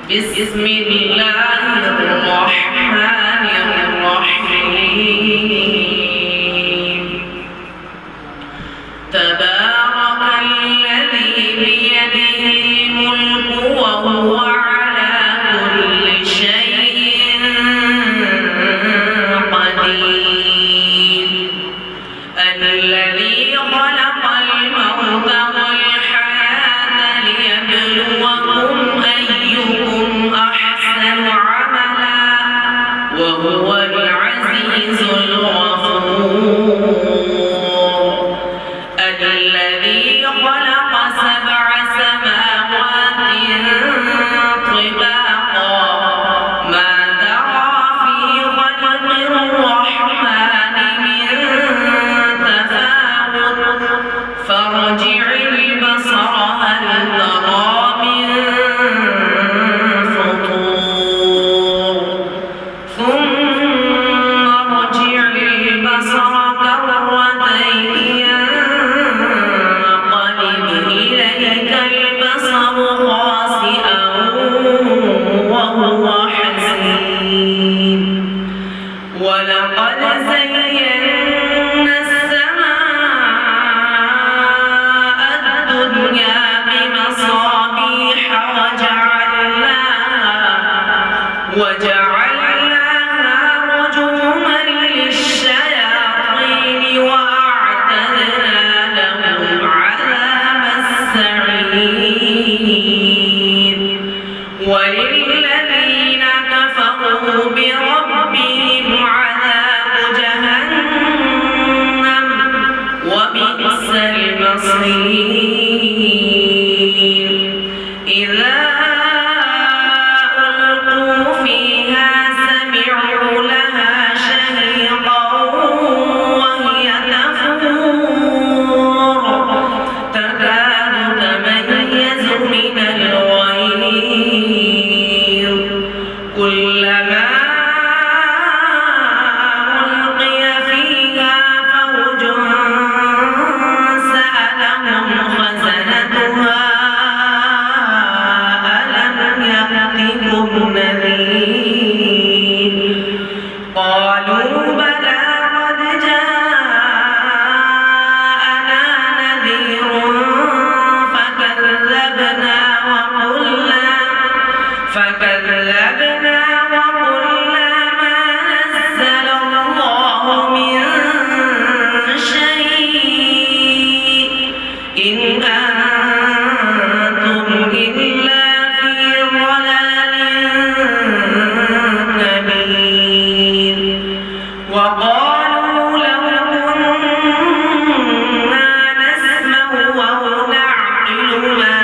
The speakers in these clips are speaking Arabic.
بسم الله الرحمن الرحيم تبارك الذي بيده الملك وهو على كل شيء قدير الذي خلق الموت والحياة ليبلوكم أيكم أحسن عملا وهو العزيز الغفور الذي خلق 7 سماوات طباقا ما ترى في خلق الرحمن من تفاوت فارجع البصر هل ترى من فطور ثم ارجع البصر كرتين ينقلب إليك البصر خاسئا وهو حسير ولقد زينا السماء الدنيا بمصابيح وجعلناها رجوما للشياطين وأعتدنا لهم عذاب السعير وللذين كفروا بربهم عذاب جهنم وبئس المصير إذا ألقوا فيها سمعوا لها شهيقا وهي تفور تكاد تميز من الغيظ كلما ألقي فيها فوج سألهم خزنتها ألم يأتكم نذير قالوا بلى قد جاءنا نذير فكذبنا وقلنا ما نزل الله من شيء إن أنتم إلا في ضلال كبير وقالوا لو كنا نسمع أو نعقل ما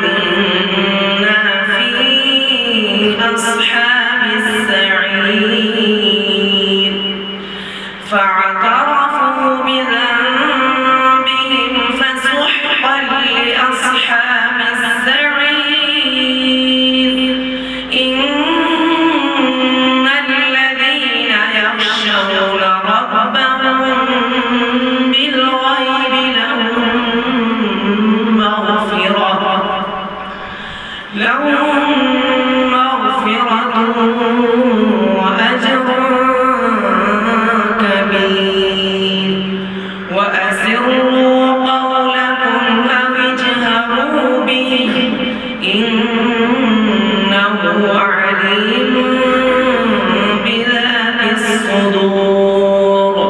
كنا في أصحاب السعير فاعترفوا بذنبهم فسحقا لأصحاب السعير إن الذين يخشون ربهم بالغيب لهم مغفرة وأجر كبير وأسروا قولكم أو اجهروا به إنه عليم بذات الصدور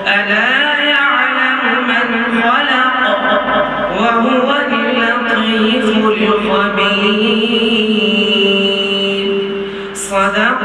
ألا يعلم من خلق وهو اللطيف الخبير صدق